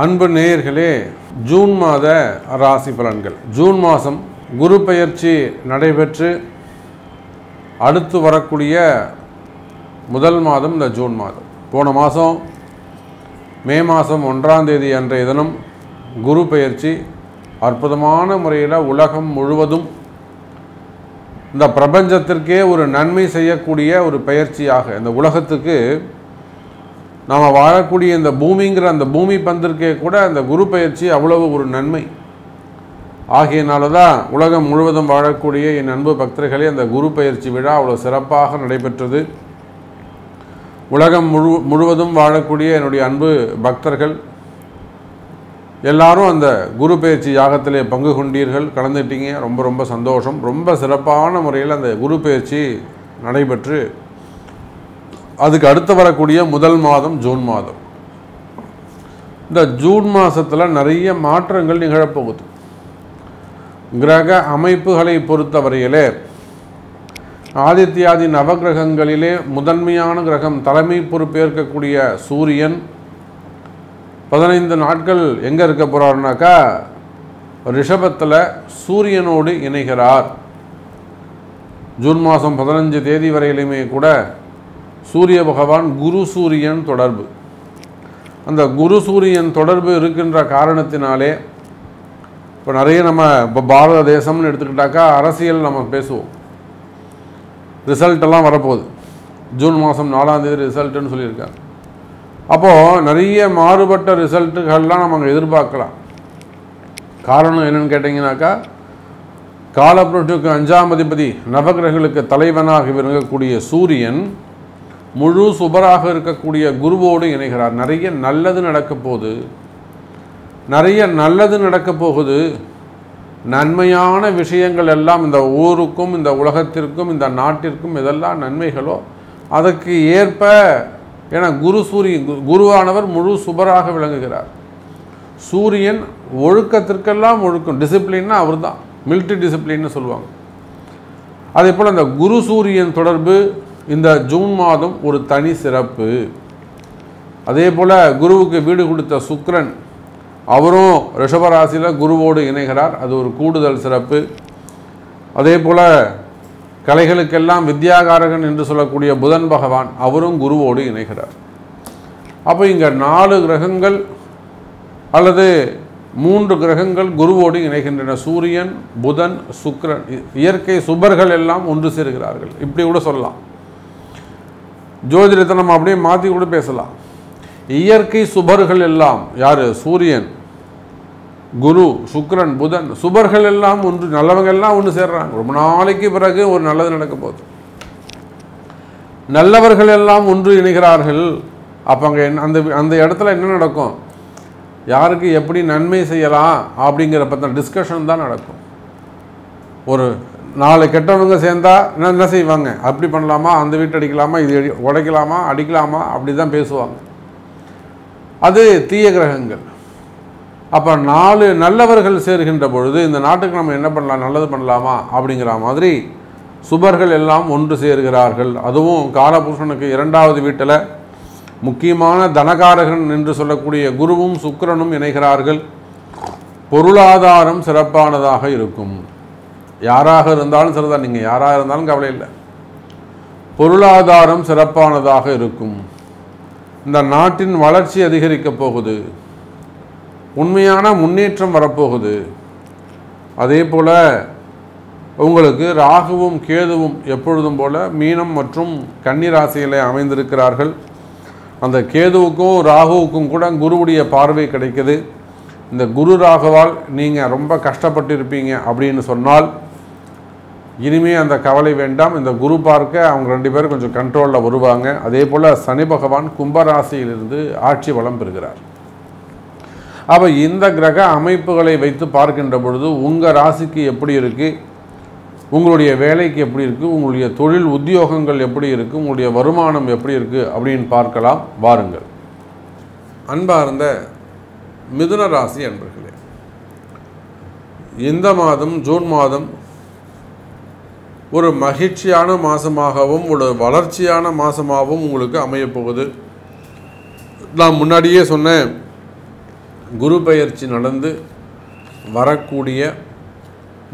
அன்பு நேயர்களே, ஜூன் மாத ராசி பலன்கள். ஜூன் மாதம் குரு பெயர்ச்சி நடைபெற்று அடுத்து வரக்கூடிய முதல் மாதம் இந்த ஜூன் மாதம். போன மாதம் மே மாதம் 1ஆம் தேதி அன்றைய தினம் குரு பெயர்ச்சி அற்புதமான முறையில் உலகம் முழுவதும் இந்த பிரபஞ்சத்திற்கே ஒரு நன்மை செய்யக்கூடிய ஒரு பயிற்சியாக, இந்த உலகத்துக்கு நாம் வாழக்கூடிய இந்த பூமிங்கிற அந்த பூமி பந்திற்கே கூட அந்த குரு பயிற்சி அவ்வளவு ஒரு நன்மை ஆகியனால தான் உலகம் முழுவதும் வாழக்கூடிய என் அன்பு பக்தர்களே, அந்த குரு பயிற்சி விழா அவ்வளோ சிறப்பாக நடைபெற்றது. உலகம் முழுவதும் வாழக்கூடிய என்னுடைய அன்பு பக்தர்கள் எல்லாரும் அந்த குரு பயிற்சி யாகத்திலே பங்கு கொண்டீர்கள், கலந்துட்டீங்க. ரொம்ப ரொம்ப சந்தோஷம். ரொம்ப சிறப்பான முறையில் அந்த குரு பயிற்சி நடைபெற்று அதுக்கு அடுத்து வரக்கூடிய முதல் மாதம் ஜூன் மாதம். இந்த ஜூன் மாதத்தில் நிறைய மாற்றங்கள் நிகழப்போகுது. கிரக அமைப்புகளை பொறுத்தவரையிலே ஆதித்யாதி நவகிரகங்களிலே முதன்மையான கிரகம், தலைமை பொறுப்பேற்கக்கூடிய சூரியன் 15 நாட்கள் எங்கே இருக்க போகிறாருனாக்கா ரிஷபத்தில் சூரியனோடு இணைகிறார். ஜூன் மாதம் 15 தேதி வரையிலுமே கூட சூரிய பகவான் குரு சூரியன் தொடர்பு. அந்த குரு சூரியன் தொடர்பு இருக்கின்ற காரணத்தினாலே இப்போ நிறைய நம்ம இப்போ பாரத தேசம்னு எடுத்துக்கிட்டாக்கா அரசியல் நம்ம பேசுவோம். ரிசல்ட்டெல்லாம் வரப்போகுது. ஜூன் மாதம் 4ஆம் தேதி ரிசல்ட்டுன்னு சொல்லியிருக்காங்க. அப்போது நிறைய மாறுபட்ட ரிசல்ட்டுகள்லாம் நம்ம அங்கே எதிர்பார்க்கலாம். காரணம் என்னென்னு கேட்டிங்கனாக்கா, காலப்புருஷனுக்கு 5ஆம் அதிபதி நவகிரகங்களுக்கு தலைவனாக விளங்கக்கூடிய சூரியன் முழு சுபராக இருக்கக்கூடிய குருவோடு இணைகிறார். நிறைய நல்லது நடக்க போகுது. நன்மையான விஷயங்கள் எல்லாம் இந்த ஊருக்கும் இந்த உலகத்திற்கும் இந்த நாட்டிற்கும் எதெல்லாம் நன்மைகளோ அதற்கு ஏற்ப, ஏன்னா குருவானவர் முழு சுபராக விளங்குகிறார். சூரியன் ஒழுக்கத்திற்கெல்லாம் ஒழுக்கம், டிசிப்ளின்னா அவர் தான், மிலிட்ரி டிசிப்ளின்னு சொல்லுவாங்க. அதே போல் அந்த குரு சூரியன் தொடர்பு இந்த ஜூன் மாதம் ஒரு தனி சிறப்பு. அதே போல் குருவுக்கு வீடு கொடுத்த சுக்கிரன் அவரும் ரிஷபராசியில் குருவோடு இணைகிறார். அது ஒரு கூடுதல் சிறப்பு. அதே போல் கலைகளுக்கெல்லாம் வித்யாகாரகன் என்று சொல்லக்கூடிய புதன் பகவான் அவரும் குருவோடு இணைகிறார். அப்போ இங்கே 4 கிரகங்கள் அல்லது 3 கிரகங்கள் குருவோடு இணைகின்றன. சூரியன், புதன், சுக்கிரன், இயற்கை சுபர்கள் எல்லாம் ஒன்று சேர்கிறார்கள். இப்படி கூட சொல்லலாம். ஜோதிடத்தை நம்ம அப்படியே மாற்றி கூட பேசலாம். இயற்கை சுபர்கள் எல்லாம் யார்? சூரியன், குரு, சுக்கிரன், புதன், சுபர்கள் எல்லாம் ஒன்று, நல்லவங்க எல்லாம் ஒன்று சேர்றாங்க. ரொம்ப நாளைக்கு பிறகு ஒரு நல்லது நடக்க போகுது. நல்லவர்கள் எல்லாம் ஒன்று இணைகிறார்கள். அப்போ அங்கே அந்த இடத்துல என்ன நடக்கும்? யாருக்கு எப்படி நன்மை செய்யலாம் அப்படிங்கிற பற்றின டிஸ்கஷன் தான் நடக்கும். ஒரு 4 கெட்டவங்க சேர்ந்தா என்ன செய்வாங்க? அப்படி பண்ணலாமா, அந்த வீட்டு அடிக்கலாமா, இது உடைக்கலாமா, அடிக்கலாமா, அப்படி தான் பேசுவாங்க. அது தீய கிரகங்கள். அப்போ 4 நல்லவர்கள் சேர்கின்ற பொழுது இந்த நாட்டுக்கு நம்ம என்ன பண்ணலாம், நல்லது பண்ணலாமா அப்படிங்கிற மாதிரி சுபர்கள் எல்லாம் ஒன்று சேர்கிறார்கள். அதுவும் காலபுருஷனுக்கு 2வது வீட்டில் முக்கியமான தனகாரகன் என்று சொல்லக்கூடிய குருவும் சுக்கிரனும் இணைகிறார்கள். பொருளாதாரம் சிறப்பானதாக இருக்கும். யாராக இருந்தாலும் சரிதான், நீங்கள் யாராக இருந்தாலும் கவலை இல்லை, பொருளாதாரம் சிறப்பானதாக இருக்கும். இந்த நாட்டின் வளர்ச்சி அதிகரிக்கப் போகுது. உண்மையான முன்னேற்றம் வரப்போகுது. அதே போல் உங்களுக்கு ராகுவும் கேதுவும் எப்பொழுதும் போல மீனம் மற்றும் கன்னி ராசியிலே அமைந்திருக்கிறார்கள். அந்த கேதுவுக்கும் ராகுவுக்கும் கூட குருவுடைய பார்வை கிடைக்குது. இந்த குரு ராகுவால் நீங்கள் ரொம்ப கஷ்டப்பட்டிருப்பீங்க அப்படின்னு சொன்னால் இனிமே அந்த கவலை வேண்டாம். இந்த குரு பார்க்க அவங்க 2 பேரும் கொஞ்சம் கண்ட்ரோலில் வருவாங்க. அதே போல் சனி பகவான் கும்பராசியிலிருந்து ஆட்சி வளம் பெறுகிறார். அப்போ இந்த கிரக அமைப்புகளை வைத்து பார்க்கின்ற பொழுது உங்கள் ராசிக்கு எப்படி இருக்குது, உங்களுடைய வேலைக்கு எப்படி இருக்குது, உங்களுடைய தொழில் உத்தியோகங்கள் எப்படி இருக்குது, உங்களுடைய வருமானம் எப்படி இருக்குது அப்படின்னு பார்க்கலாம். வாருங்கள். அன்பார்ந்த மிதுன ராசி அன்பர்களே, இந்த மாதம் ஜூன் மாதம் ஒரு மகிழ்ச்சியான மாதமாகவும் ஒரு வளர்ச்சியான மாதமாகவும் உங்களுக்கு அமையப்போகுது. நான் முன்னாடியே சொன்னேன், குரு பெயர்ச்சி நடந்து வரக்கூடிய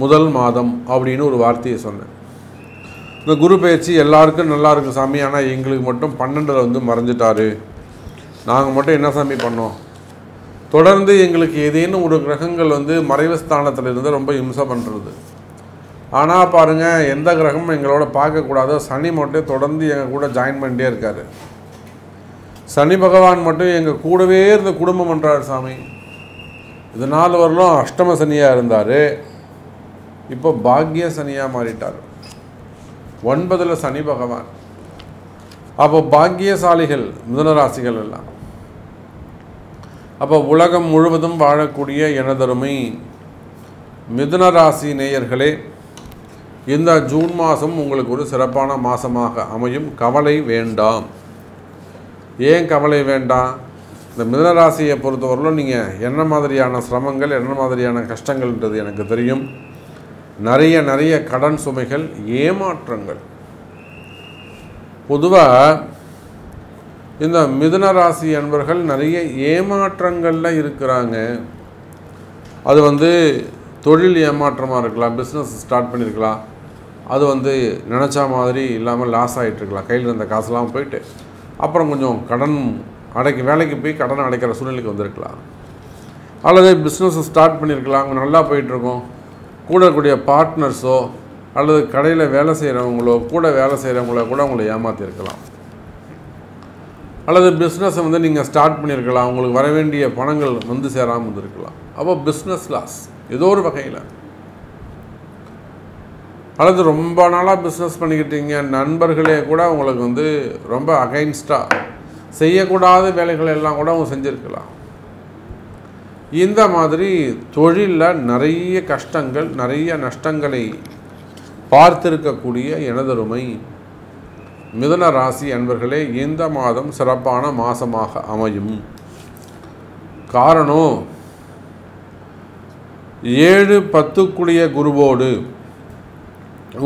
முதல் மாதம் அப்படின்னு ஒரு வார்த்தையை சொன்னேன். இந்த குரு பெயர்ச்சி எல்லாருக்கும் நல்லா இருக்கும் சாமி, ஆனால் எங்களுக்கு மட்டும் 12 வந்து மறைஞ்சிட்டாரு, நாங்கள் மட்டும் என்ன சாமி பண்ணோம்? தொடர்ந்து எங்களுக்கு ஏதேனும் ஒரு கிரகங்கள் வந்து மறைவு ஸ்தானத்தில் இருந்து ரொம்ப இம்சை பண்ணுறது. ஆனால் பாருங்கள், எந்த கிரகமும் எங்களோட பார்க்கக்கூடாது, சனி மட்டும் தொடர்ந்து எங்கள் கூட ஜாயின் பண்ணிட்டே இருக்கார். சனி பகவான் மட்டும் எங்கள் கூடவே இருந்த குடும்பம் பண்ணுறாரு சாமி. இது 4 வருடம் அஷ்டம சனியாக இருந்தார், இப்போ பாக்ய சனியாக மாறிட்டார். 9ல் சனி பகவான். அப்போ பாக்கியசாலிகள் மிதுனராசிகள் எல்லாம். அப்போ உலகம் முழுவதும் வாழக்கூடிய எனதருமை மிதுனராசி நேயர்களே, இந்த ஜூன் மாதம் உங்களுக்கு ஒரு சிறப்பான மாதமாக அமையும். கவலை வேண்டாம். ஏன் கவலை வேண்டாம்? இந்த மிதுனராசியை பொறுத்தவரையிலும் நீங்கள் என்ன மாதிரியான சிரமங்கள், என்ன மாதிரியான கஷ்டங்கள்ன்றது எனக்கு தெரியும். நிறைய கடன் சுமைகள், ஏமாற்றங்கள். பொதுவாக இந்த மிதுனராசி அன்பர்கள் நிறைய ஏமாற்றங்களில் இருக்கிறாங்க. அது வந்து தொழில் ஏமாற்றமாக இருக்கலாம், பிஸ்னஸ் ஸ்டார்ட் பண்ணியிருக்கலாம், அது வந்து நினச்சா மாதிரி இல்லாமல் லாஸ் ஆகிட்டுருக்கலாம், கையில் இருந்த காசுலாம் போயிட்டு அப்புறம் கொஞ்சம் கடன் வேலைக்கு போய் கடன் அடைக்கிற சூழ்நிலைக்கு வந்திருக்கலாம். அல்லது பிஸ்னஸ் ஸ்டார்ட் பண்ணியிருக்கலாம், அங்கே நல்லா போயிட்டுருக்கோம், கூட இருக்கக்கூடிய பார்ட்னர்ஸோ அல்லது கடையில் வேலை செய்கிறவங்களோ கூட வேலை செய்கிறவங்களோ கூட உங்களை ஏமாற்றிருக்கலாம். அல்லது பிஸ்னஸை வந்து நீங்கள் ஸ்டார்ட் பண்ணியிருக்கலாம், உங்களுக்கு வர வேண்டிய பணங்கள் வந்து சேராமல் இருந்திருக்கலாம். அப்போ பிஸ்னஸ் லாஸ் ஏதோ ஒரு வகையில். அல்லது ரொம்ப நாளாக பிஸ்னஸ் பண்ணிக்கிட்டீங்க, நண்பர்களே கூட உங்களுக்கு வந்து ரொம்ப அகைன்ஸ்டாக செய்யக்கூடாத வேலைகள் எல்லாம் கூட அவங்க செஞ்சுருக்கலாம். இந்த மாதிரி தொழிலில் நிறைய கஷ்டங்கள், நிறைய நஷ்டங்களை பார்த்திருக்கக்கூடிய எனதருமை மிதுன ராசி அன்பர்களே, இந்த மாதம் சிறப்பான மாதமாக அமையும். காரணம், 7-10 குருவோடு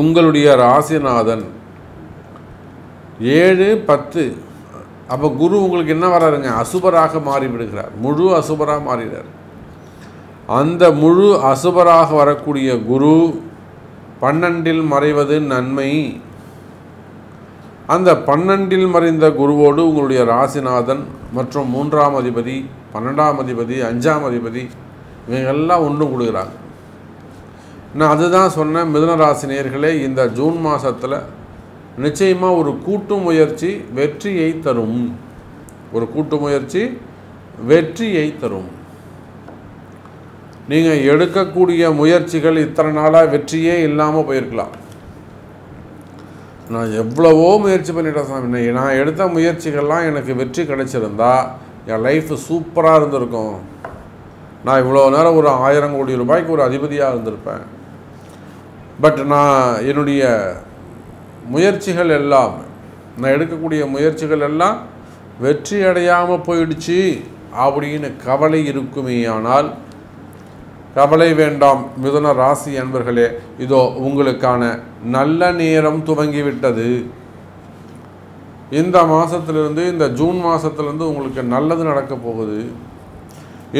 உங்களுடைய ராசிநாதன் 7-10. அப்போ குரு உங்களுக்கு என்ன வராருங்க? அசுபராக மாறிவிடுகிறார், முழு அசுபராக மாறிடுறார். அந்த முழு அசுபராக வரக்கூடிய குரு 12ல் மறைவது நன்மை. அந்த 12ல் மறைந்த குருவோடு உங்களுடைய ராசிநாதன் மற்றும் 3ஆம் அதிபதி, 12ஆம் அதிபதி, 5ஆம் அதிபதி இவங்கெல்லாம் ஒன்று கொடுக்குறாங்க. நான் அதுதான் சொன்னேன், மிதுன ராசி நேயர்களே, இந்த ஜூன் மாதத்தில் நிச்சயமாக ஒரு கூட்டு முயற்சி வெற்றியை தரும். ஒரு கூட்டு முயற்சி வெற்றியை தரும். நீங்கள் எடுக்கக்கூடிய முயற்சிகள் இத்தனை நாளாக வெற்றியே இல்லாமல் போயிருக்கலாம். நான் எவ்வளவோ முயற்சி பண்ணிட்டேன் சாமி, நான் எடுத்த முயற்சிகள்லாம் எனக்கு வெற்றி கிடைச்சிருந்தா என் லைஃப் சூப்பராக இருந்திருக்கும், நான் இவ்வளோ நேரம் ஒரு 1000 கோடி ரூபாய்க்கு ஒரு அதிபதியாக இருந்திருப்பேன். பட் நான் என்னுடைய முயற்சிகள் எல்லாம், நான் எடுக்கக்கூடிய முயற்சிகள் எல்லாம் வெற்றி அடையாமல் போயிடுச்சு அப்படின்னு கவலை இருக்குமே. ஆனால் கவலை வேண்டாம் மிதுன ராசி அன்பர்களே, இதோ உங்களுக்கான நல்ல நேரம் துவங்கிவிட்டது. இந்த மாதத்திலிருந்து, இந்த ஜூன் மாதத்திலிருந்து உங்களுக்கு நல்லது நடக்க போகுது.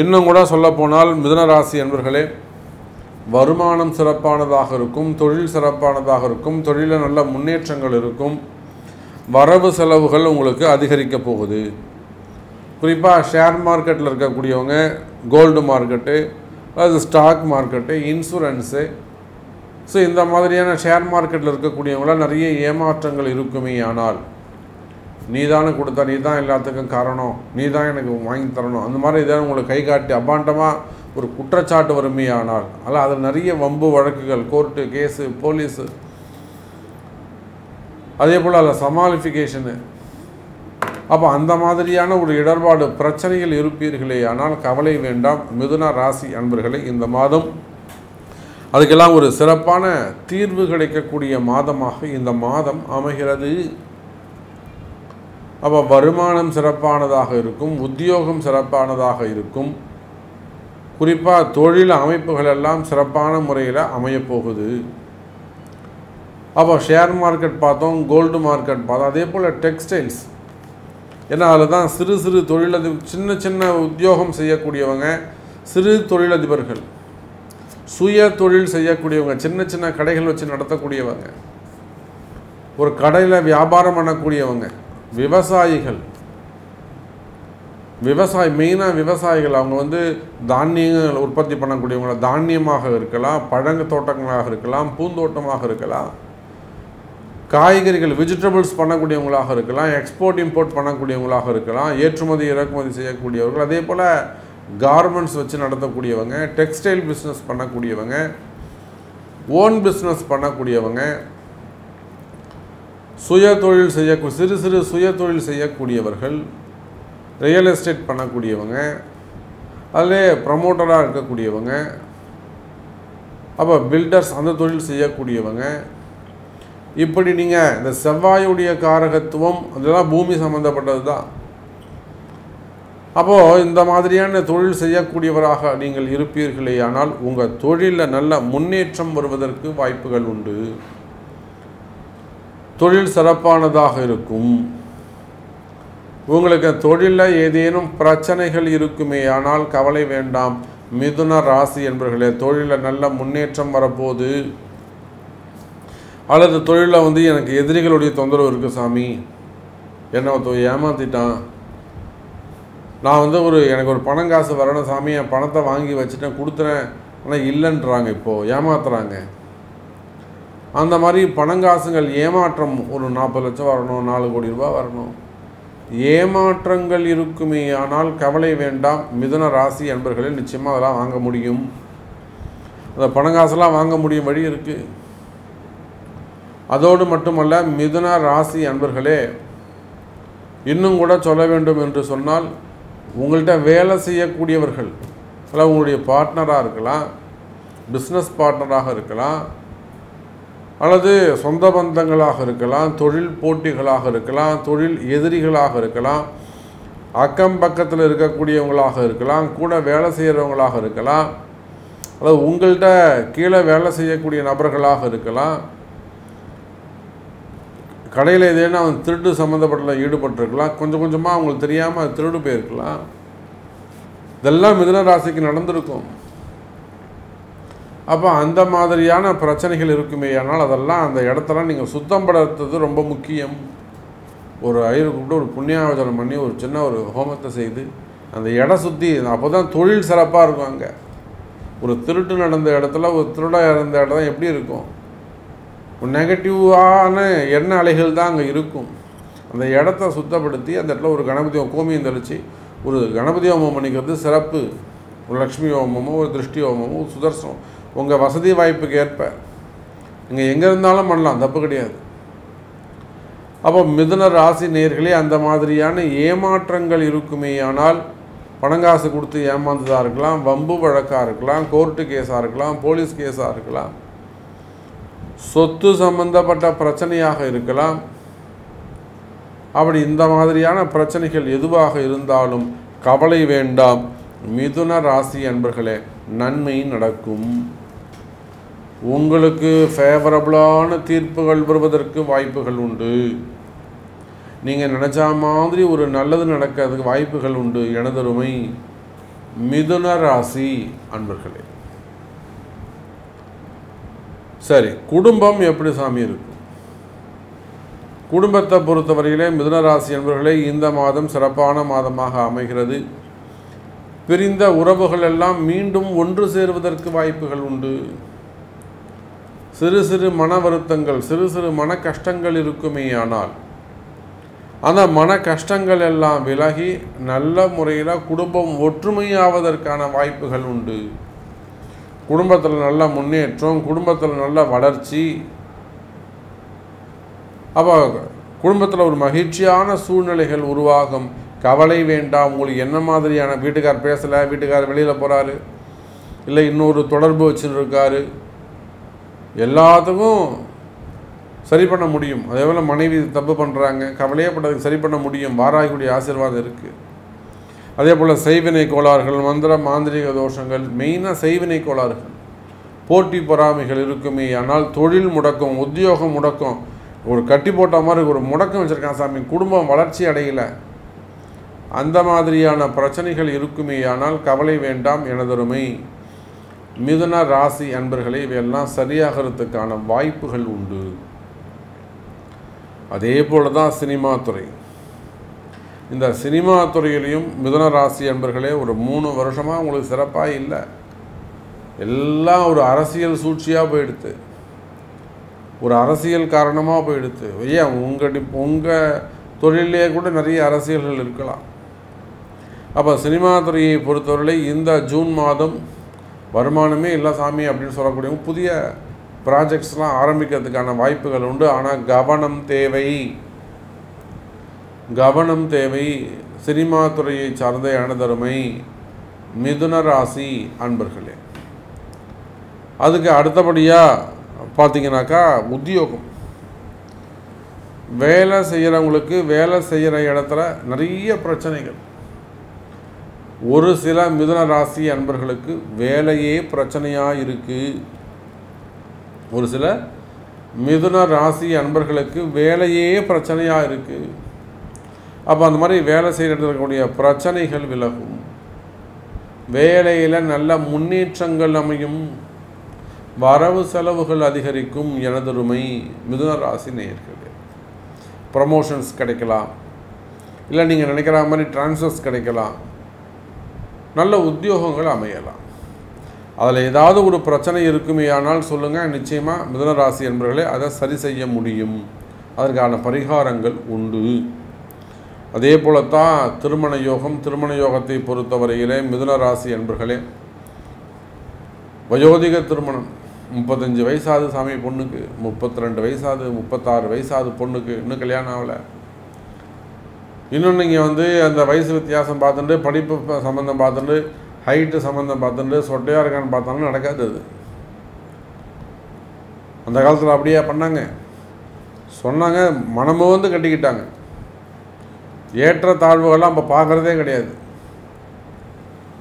இன்னும் கூட சொல்லப்போனால் மிதுன ராசி அன்பர்களே, வருமானம் சிறப்பானதாக இருக்கும், தொழில் சிறப்பானதாக இருக்கும், தொழிலில் நல்ல முன்னேற்றங்கள் இருக்கும், வரவு செலவுகள் உங்களுக்கு அதிகரிக்க போகுது. குறிப்பாக ஷேர் மார்க்கெட்டில் இருக்கக்கூடியவங்க, கோல்டு மார்க்கெட்டு, அது ஸ்டாக் மார்க்கெட்டு, இன்சூரன்ஸு, ஸோ இந்த மாதிரியான ஷேர் மார்க்கெட்டில் இருக்கக்கூடியவங்களாம் நிறைய ஏமாற்றங்கள் இருக்குமே. ஆனால் நீ தானே கொடுத்தா, நீ தான் எல்லாத்துக்கும் காரணம், நீ தான் எனக்கு வாங்கி தரணும், அந்த மாதிரி இதாக உங்களுக்கு கை காட்டி அபாண்டமாக ஒரு குற்றச்சாட்டு வருமே. ஆனால் அதில் அதில் நிறைய வம்பு வழக்குகள், கோர்ட்டு கேஸு, போலீஸு, அதே போல் அதில் சமாளிஃபிகேஷனு. அப்போ அந்த மாதிரியான ஒரு இடர்பாடு பிரச்சனைகள் இருப்பீர்களே. ஆனால் கவலை வேண்டாம் மிதுன ராசி அன்பர்களே, இந்த மாதம் அதுக்கெல்லாம் ஒரு சிறப்பான தீர்வு கிடைக்கக்கூடிய மாதமாக இந்த மாதம் அமைகிறது. அப்போ வருமானம் சிறப்பானதாக இருக்கும், உத்தியோகம் சிறப்பானதாக இருக்கும், குறிப்பாக தொழில் அமைப்புகள் எல்லாம் சிறப்பான முறையில் அமையப்போகுது. அப்போ ஷேர் மார்க்கெட் பார்த்தோம், கோல்டு மார்க்கெட் பார்த்தோம், அதே போல் டெக்ஸ்டைல்ஸ், ஏன்னா அதில் தான் சிறு சிறு தொழிலதிபர், சின்ன சின்ன உத்தியோகம் செய்யக்கூடியவங்க, சிறு தொழிலதிபர்கள், சுய தொழில் செய்யக்கூடியவங்க, சின்ன சின்ன கடைகள் வச்சு நடத்தக்கூடியவங்க, ஒரு கடையில் வியாபாரம் பண்ணக்கூடியவங்க, விவசாயிகள், மெயினாக விவசாயிகள். அவங்க வந்து தானியங்கள் உற்பத்தி பண்ணக்கூடியவங்க, தானியமாக இருக்கலாம், பழங்க தோட்டங்களாக இருக்கலாம், பூந்தோட்டமாக இருக்கலாம், காய்கறிகள் வெஜிடபிள்ஸ் பண்ணக்கூடியவங்களாக இருக்கலாம், எக்ஸ்போர்ட் இம்போர்ட் பண்ணக்கூடியவங்களாக இருக்கலாம், ஏற்றுமதி இறக்குமதி செய்யக்கூடியவர்கள், அதே போல் கார்மெண்ட்ஸ் வச்சு நடத்தக்கூடியவங்க, டெக்ஸ்டைல் பிஸ்னஸ் பண்ணக்கூடியவங்க, ஓன் பிஸ்னஸ் பண்ணக்கூடியவங்க, சிறு சிறு சுய தொழில் செய்யக்கூடியவர்கள், ரியல் எஸ்டேட் பண்ணக்கூடியவங்க, அதிலே ப்ரமோட்டராக இருக்கக்கூடியவங்க, அப்போ பில்டர்ஸ் அந்த தொழில் செய்யக்கூடியவங்க. இப்படி நீங்கள் இந்த செவ்வாயுடைய காரகத்துவம் அதெல்லாம் பூமி சம்மந்தப்பட்டது தான். அப்போது இந்த மாதிரியான தொழில் செய்யக்கூடியவராக நீங்கள் இருப்பீர்களே, ஆனால் உங்கள் தொழிலில் நல்ல முன்னேற்றம் வருவதற்கு வாய்ப்புகள் உண்டு. தொழில் சிறப்பானதாக இருக்கும். உங்களுக்கு தொழிலில் ஏதேனும் பிரச்சனைகள் இருக்குமே, ஆனால் கவலை வேண்டாம். மிதுன ராசி என்பவர்களே, தொழிலில் நல்ல முன்னேற்றம் வரப்போகுது. அல்லது தொழிலில் வந்து எனக்கு எதிரிகளுடைய தொந்தரவு இருக்குது சாமி, என்னை ஏமாற்றிட்டான், நான் வந்து எனக்கு ஒரு பணம் காசு வரணும் சாமி, என் பணத்தை வாங்கி வச்சுட்டேன், கொடுத்துறேன், ஆனால் இல்லைன்றாங்க, இப்போது ஏமாத்துறாங்க. அந்த மாதிரி பணங்காசுங்கள் ஏமாற்றம், ஒரு 40 லட்சம் வரணும், 4 கோடி ரூபாய் வரணும், ஏமாற்றங்கள் இருக்குமே, ஆனால் கவலை வேண்டாம். மிதுன ராசி என்பவர்களே, நிச்சயமாக அதெல்லாம் வாங்க முடியும். அந்த பணங்காசெல்லாம் வாங்க முடியும் வழி இருக்குது. அதோடு மட்டுமல்ல, மிதுன ராசி அன்பர்களே, இன்னும் கூட சொல்ல வேண்டும் என்று சொன்னால், உங்கள்கிட்ட வேலை செய்யக்கூடியவர்கள், அல்ல உங்களுடைய பார்ட்னராக இருக்கலாம், பிஸ்னஸ் பார்ட்னராக இருக்கலாம், அல்லது சொந்த பந்தங்களாக இருக்கலாம், தொழில் போட்டிகளாக இருக்கலாம், தொழில் எதிரிகளாக இருக்கலாம், அக்கம் பக்கத்தில் இருக்கக்கூடியவங்களாக இருக்கலாம், கூட வேலை செய்கிறவங்களாக இருக்கலாம், அல்லது உங்கள்கிட்ட கீழே வேலை செய்யக்கூடிய நபர்களாக இருக்கலாம், கடையில் ஏதேனும் அவன் திருட்டு சம்மந்தப்பட்ட ஈடுபட்டிருக்கலாம், கொஞ்சம் கொஞ்சமாக அவங்களுக்கு தெரியாமல் அது திருடு போயிருக்கலாம். இதெல்லாம் மிதுன ராசிக்கு நடந்திருக்கும். அப்போ அந்த மாதிரியான பிரச்சனைகள் இருக்குமே, ஆனால் அதெல்லாம் அந்த இடத்தெல்லாம் நீங்கள் சுத்தம் படுத்துறது ரொம்ப முக்கியம். ஒரு ஐயரை கூப்பிட்டு ஒரு புண்ணியாவச்சனம் பண்ணி ஒரு சின்ன ஒரு ஹோமத்தை செய்து அந்த இடம் சுற்றி, அப்போ தான் தொழில் சிறப்பாக இருக்கும். அங்கே ஒரு திருட்டு நடந்த இடத்துல, ஒரு திருடாக இருந்த இடம் எப்படி இருக்கும்? ஒரு நெகட்டிவான எண்ண அலைகள் தான் அங்கே இருக்கும். அந்த இடத்த சுத்தப்படுத்தி அந்த இடத்துல ஒரு கணபதி கோமியம் தெளித்து ஒரு கணபதி ஹோமம் பண்ணிக்கிறது சிறப்பு. ஒரு லக்ஷ்மி ஹோமமோ, ஒரு திருஷ்டி ஹோமமோ, சுதர்சனம், உங்கள் வசதி வாய்ப்புக்கு ஏற்ப நீங்கள் எங்கே இருந்தாலும் பண்ணலாம், தப்பு கிடையாது. அப்போ மிதுன ராசி நேயர்களே, அந்த மாதிரியான ஏமாற்றங்கள் இருக்குமே, ஆனால் பணங்காசு கொடுத்து ஏமாந்ததாக இருக்கலாம், வம்பு வழக்காக இருக்கலாம், கோர்ட்டு கேஸாக இருக்கலாம், போலீஸ் கேஸாக இருக்கலாம், சொத்து சம்பந்தப்பட்ட பிரச்சனையாக இருக்கலாம். அப்படி இந்த மாதிரியான பிரச்சனைகள் எதுவாக இருந்தாலும் கவலை வேண்டாம். மிதுன ராசி அன்பர்களே, நன்மை நடக்கும். உங்களுக்கு ஃபேவரபுளான தீர்ப்புகள் வருவதற்கு வாய்ப்புகள் உண்டு. நீங்கள் நினச்சா மாதிரி ஒரு நல்லது நடக்கிறதுக்கு வாய்ப்புகள் உண்டு. எனதருமை மிதுன ராசி அன்பர்களே. சரி, குடும்பம் எப்படி சாமி இருக்கும்? குடும்பத்தை பொறுத்தவரையிலே மிதுன ராசி அன்பர்களே, இந்த மாதம் சிறப்பான மாதமாக அமைகிறது. பிரிந்த உறவுகள் எல்லாம் மீண்டும் ஒன்று சேருவதற்கு வாய்ப்புகள் உண்டு. சிறு சிறு மன வருத்தங்கள், சிறு சிறு மன கஷ்டங்கள் இருக்குமே, ஆனால் அந்த மன கஷ்டங்கள் எல்லாம் விலகி நல்ல முறையில் குடும்பம் ஒற்றுமையாவதற்கான வாய்ப்புகள் உண்டு. குடும்பத்தில் நல்ல முன்னேற்றம், குடும்பத்தில் நல்ல வளர்ச்சி. அப்போ குடும்பத்தில் ஒரு மகிழ்ச்சியான சூழ்நிலைகள் உருவாகும். கவலை வேண்டாம். உங்களுக்கு என்ன மாதிரியான வீட்டுக்கார் பேசலை, வீட்டுக்கார் வெளியில் போகிறாரு, இல்லை இன்னொரு தொடர்பு வச்சுருக்காரு, எல்லாத்துக்கும் சரி பண்ண முடியும். அதே போல் மனைவி தப்பு பண்ணுறாங்க, கவலையே பட்டதுக்கு சரி பண்ண முடியும். வாராகியுடைய ஆசீர்வாதம் இருக்குது. அதே போல் செய்வினை கோளாறுகள், மந்திர மாந்திரிக தோஷங்கள், மெயினாக செய்வினை கோளாறுகள், போட்டி பொறாமைகள் இருக்குமே, ஆனால் தொழில் முடக்கம், உத்தியோகம் முடக்கம், ஒரு கட்டி போட்ட மாதிரி ஒரு முடக்கம் வச்சுருக்கான் சாமி, குடும்பம் வளர்ச்சி அடையலை, அந்த மாதிரியான பிரச்சனைகள் இருக்குமேயானால் கவலை வேண்டாம் எனதருமை மிதுன ராசி அன்பர்களே, இவையெல்லாம் சரியாகிறதுக்கான வாய்ப்புகள் உண்டு. அதே போல தான் சினிமா துறை. இந்த சினிமா துறையிலையும் மிதுன ராசி அன்பர்களே ஒரு 3 வருஷமாக உங்களுக்கு சிறப்பாக இல்லை. எல்லாம் ஒரு அரசியல் சூழ்ச்சியாக போயிடுது, ஒரு அரசியல் காரணமாக போயிடுது. ஏன் உங்கள் தொழிலே கூட நிறைய அரசியல்கள் இருக்கலாம். அப்போ சினிமா துறையை பொறுத்தவரை இந்த ஜூன் மாதம் வருமானமே இல்லை சாமி அப்படின்னு சொல்லக்கூடியவங்க புதிய ப்ராஜெக்ட்ஸ்லாம் ஆரம்பிக்கிறதுக்கான வாய்ப்புகள் உண்டு. ஆனால் கவனம் தேவை. சினிமா துறையை சார்ந்த எனதருமை மிதுன ராசி அன்பர்களே. அதுக்கு அடுத்தபடியாக பார்த்தீங்கன்னாக்கா உத்தியோகம். வேலை செய்கிறவங்களுக்கு வேலை செய்கிற இடத்துல நிறைய பிரச்சனைகள். ஒரு சில மிதுன ராசி அன்பர்களுக்கு வேலையே பிரச்சனையாக இருக்குது. ஒரு சில மிதுன ராசி அன்பர்களுக்கு வேலையே பிரச்சனையாக இருக்குது. அப்போ அந்த மாதிரி வேலை செய்யக்கூடிய பிரச்சனைகள் விலகும், வேலையில் நல்ல முன்னேற்றங்கள் அமையும், வரவு செலவுகள் அதிகரிக்கும். எனதருமை மிதுன ராசி நேயர்களே, ப்ரமோஷன்ஸ் கிடைக்கலாம், இல்லை நீங்கள் நினைக்கிற மாதிரி டிரான்ஸ்ஃபர்ஸ் கிடைக்கலாம், நல்ல உத்தியோகங்கள் அமையலாம். அதில் ஏதாவது ஒரு பிரச்சனை இருக்குமேயானால் சொல்லுங்கள், நிச்சயமாக மிதுன ராசி என்பவர்களே அதை சரி செய்ய முடியும். அதற்கான பரிகாரங்கள் உண்டு. அதே போலத்தான் திருமண யோகத்தை பொறுத்தவரையிலே மிதுன ராசி என்பவர்களே, வயோதிக திருமணம் 35 வயசாது சாமி பொண்ணுக்கு, 32 வயசாது, 36 வயசாது பொண்ணுக்கு இன்னும் கல்யாணம் ஆகலை. இன்னும் நீங்கள் அந்த வயசு வித்தியாசம் பார்த்துட்டு, படிப்பு சம்மந்தம் பார்த்துட்டு, ஹைட்டு சம்மந்தம் பார்த்துட்டு, சொட்டையாக இருக்கான்னு பார்த்தாலும் நடக்காது. அது அந்த காலத்தில் அப்படியே பண்ணாங்க, சொன்னாங்க, மனமும் கட்டிக்கிட்டாங்க. ஏற்ற தாழ்வுகள்லாம் இப்போ பார்க்குறதே கிடையாது.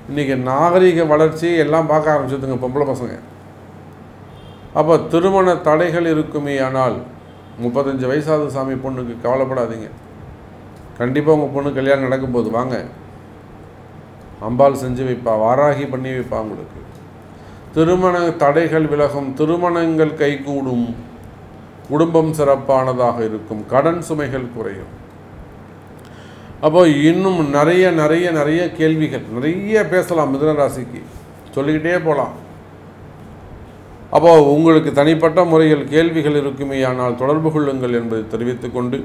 இன்றைக்கி நாகரிக வளர்ச்சி எல்லாம் பார்க்க ஆரம்பிச்சதுங்க பொம்பளை பசங்க. அப்போ திருமண தடைகள் இருக்குமே. ஆனால் 35 வயசாவது சாமி பொண்ணுக்கு கவலைப்படாதீங்க, கண்டிப்பாக உங்கள் பொண்ணு கல்யாணம் நடக்கும்போது வாங்க, அம்பாள் செஞ்சு வைப்பா, வாராகி பண்ணி வைப்பா. உங்களுக்கு திருமண தடைகள் விலகும், திருமணங்கள் கைகூடும், குடும்பம் சிறப்பானதாக இருக்கும், கடன் சுமைகள் குறையும். அப்போ இன்னும் நிறைய நிறைய நிறைய கேள்விகள் நிறைய பேசலாம், மிதுன ராசிக்கு சொல்லிக்கிட்டே போகலாம். அப்போ உங்களுக்கு தனிப்பட்ட முறையில் கேள்விகள் இருக்குமே. ஆனால் தொடர்பு கொள்ளுங்கள் என்பதை தெரிவித்துக்கொண்டு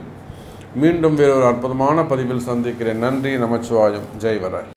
மீண்டும் வேறொரு அற்புதமான பதிவில் சந்திக்கிறேன். நன்றி, நமச்சிவாயம், ஜெய் வராய்.